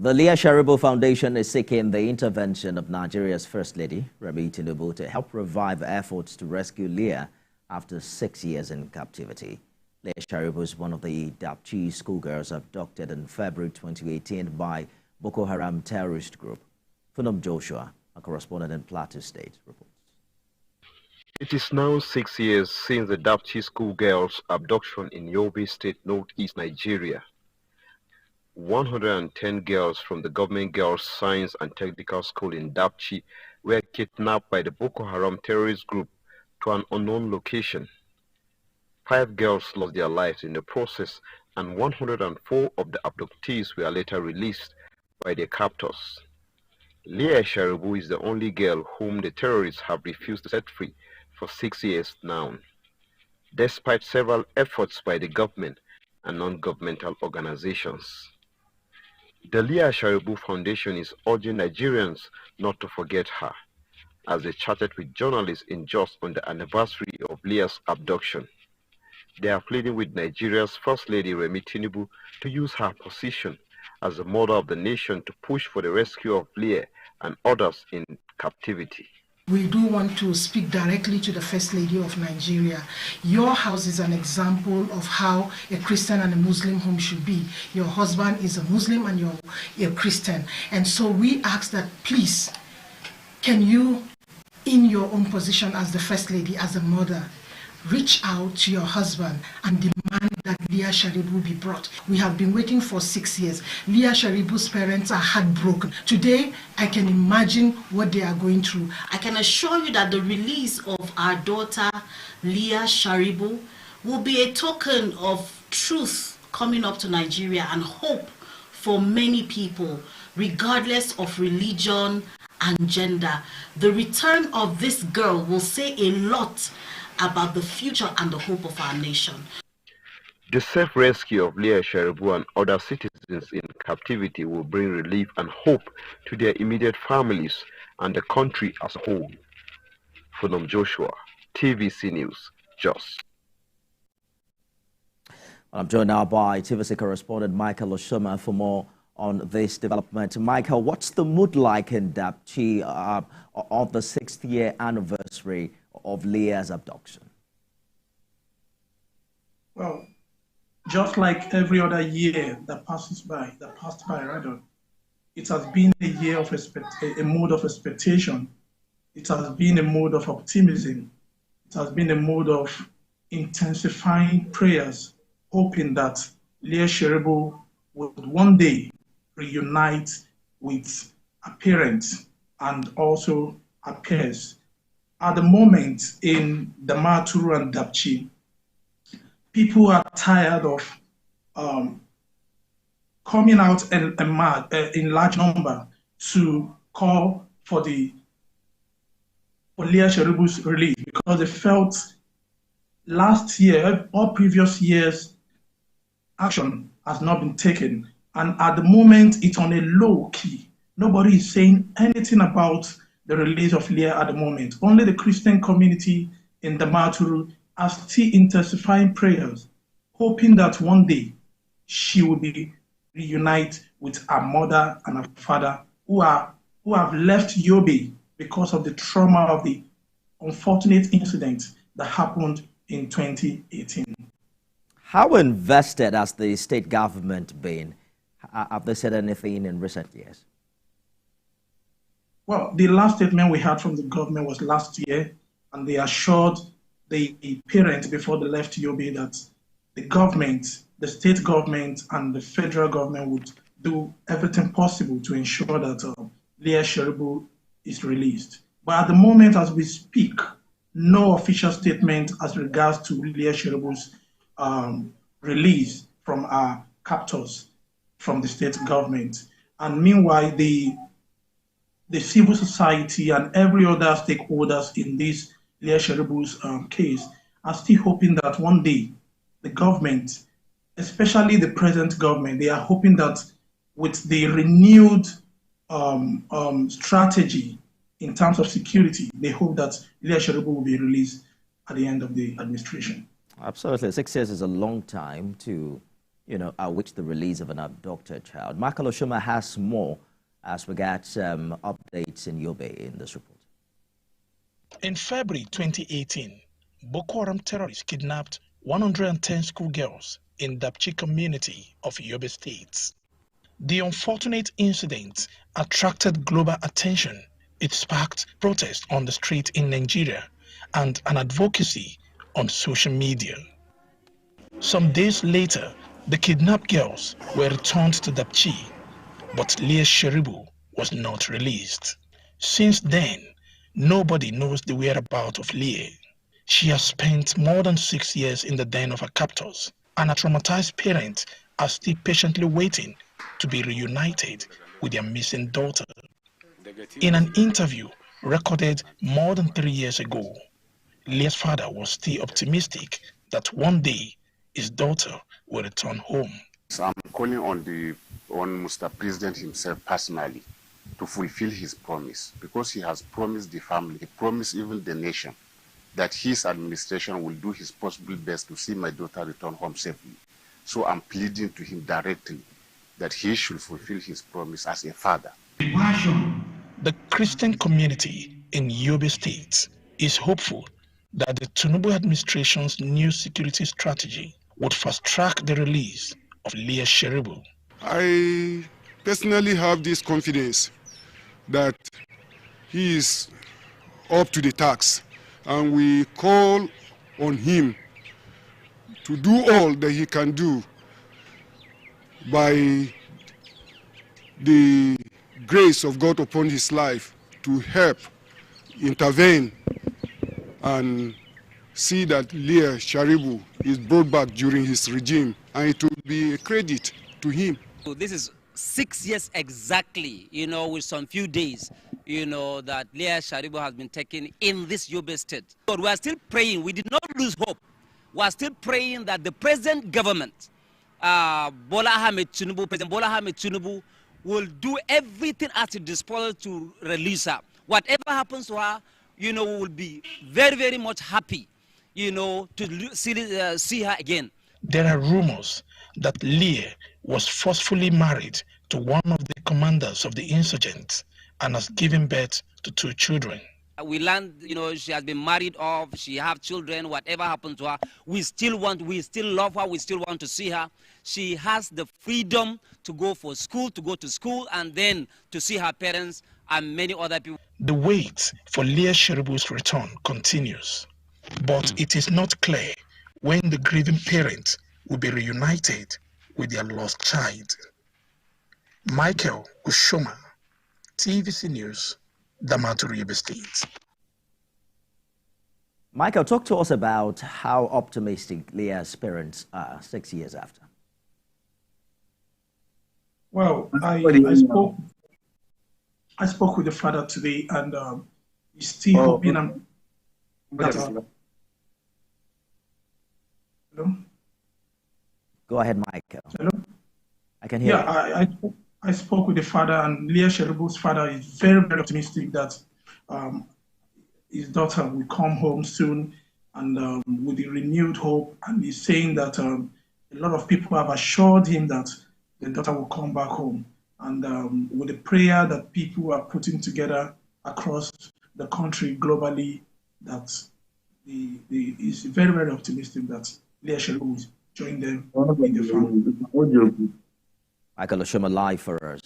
The Leah Sharibu Foundation is seeking the intervention of Nigeria's First Lady, Remi Tinubu, to help revive efforts to rescue Leah after 6 years in captivity. Leah Sharibu is one of the Dapchi schoolgirls abducted in February 2018 by Boko Haram terrorist group. Funum Joshua, a correspondent in Plateau State, reports. It is now 6 years since the Dapchi schoolgirls' abduction in Yobe State, northeast Nigeria. 110 girls from the Government Girls Science and Technical School in Dapchi were kidnapped by the Boko Haram terrorist group to an unknown location. 5 girls lost their lives in the process, and 104 of the abductees were later released by their captors. Leah Sharibu is the only girl whom the terrorists have refused to set free for 6 years now, despite several efforts by the government and non-governmental organizations. The Leah Sharibu Foundation is urging Nigerians not to forget her, as they chatted with journalists in Jos on the anniversary of Leah's abduction. They are pleading with Nigeria's First Lady Remi Tinubu to use her position as the mother of the nation to push for the rescue of Leah and others in captivity. We do want to speak directly to the First Lady of Nigeria. Your house is an example of how a Christian and a Muslim home should be. Your husband is a Muslim and you're a Christian. And so we ask that, please, can you, in your own position as the First Lady, as a mother, reach out to your husband and demand that Leah Sharibu be brought. We have been waiting for 6 years. Leah Sharibu's parents are heartbroken. Today, I can imagine what they are going through. I can assure you that the release of our daughter, Leah Sharibu, will be a token of truth coming up to Nigeria and hope for many people, regardless of religion and gender. The return of this girl will say a lot about the future and the hope of our nation. The safe rescue of Leah Sharibu and other citizens in captivity will bring relief and hope to their immediate families and the country as a whole. Funum Joshua, TVC News, Jos. I'm joined now by TVC correspondent Michael Oshoma for more on this development. Michael, what's the mood like in Dapchi of the 6th year anniversary of Leah's abduction? Well, just like every other year that passed by, it has been a year of a mood of expectation. It has been a mood of optimism. It has been a mood of intensifying prayers, hoping that Leah Sharibu would one day reunite with her parents and also her peers. At the moment in Damaturu and Dapchi, people are tired of coming out in large number to call for Leah Sharibu's release, because they felt last year or previous years action has not been taken. And at the moment, it's on a low key. Nobody is saying anything about the release of Leah at the moment. Only the Christian community in Damaturu are still intensifying prayers, hoping that one day she will be reunited with her mother and her father who have left Yobe because of the trauma of the unfortunate incident that happened in 2018. How invested has the state government been? Have they said anything in recent years? Well, the last statement we had from the government was last year, and they assured the parents before they left Yobe that the government, the state government and the federal government would do everything possible to ensure that Leah Sharibu is released. But at the moment as we speak, no official statement as regards to Leah Sharibu's release from our captors from the state government. And meanwhile, the civil society and every other stakeholders in this Leah Sharibu's case are still hoping that one day the government, especially the present government, they are hoping that with the renewed strategy in terms of security, they hope that Leah Sharibu will be released at the end of the administration. Absolutely. 6 years is a long time to await the release of an abducted child. Michael Oshoma has more as we get updates in Yobe in this report. In February 2018, Boko Haram terrorists kidnapped 110 schoolgirls in Dapchi community of Yobe State. The unfortunate incident attracted global attention. It sparked protests on the street in Nigeria and an advocacy on social media. Some days later, the kidnapped girls were returned to Dapchi, but Leah Sharibu was not released. Since then, nobody knows the whereabouts of Leah. She has spent more than 6 years in the den of her captors, and her traumatized parents are still patiently waiting to be reunited with their missing daughter. In an interview recorded more than 3 years ago, Leah's father was still optimistic that one day his daughter will return home. So I'm calling on Mr. President himself personally to fulfill his promise, because he has promised the family, he promised even the nation, that his administration will do his possible best to see my daughter return home safely. So I'm pleading to him directly that he should fulfill his promise as a father. The Christian community in Yobe State is hopeful that the Tinubu administration's new security strategy would fast-track the release of Leah Sharibu. I personally have this confidence that he is up to the task, and we call on him to do all that he can do by the grace of God upon his life to help intervene and see that Leah Sharibu is brought back during his regime, and it will be a credit to him. This is 6 years exactly, with some few days, that Leah Sharibu has been taken in this Yobe state. But we are still praying. We did not lose hope. We are still praying that the present government, President Bola Ahmed Tinubu, will do everything at its disposal to release her. Whatever happens to her, we will be very, very much happy, to see her again. There are rumors that Leah was forcefully married to one of the commanders of the insurgents and has given birth to 2 children. We learned, she has been married off, she have children, whatever happened to her, we still love her, we still want to see her. She has the freedom to go to school, and then to see her parents and many other people. The wait for Leah Sharibu's return continues, but it is not clear when the grieving parents will be reunited with their lost child. Michael Oshoma, TVC News, Damaturu, Yobe State. Michael, talk to us about how optimistic Leah's parents are 6 years after. Well, I spoke with the father today, and he's still hoping that. Hello? Go ahead, Michael. Hello? I can hear you. I spoke with the father, and Leah Sharibu's father is very, very optimistic that his daughter will come home soon, and with the renewed hope. And he's saying that a lot of people have assured him that the daughter will come back home. And with the prayer that people are putting together across the country globally, that he's very, very optimistic that Leah Sharibu will join them in the family. Michael Oshoma live for us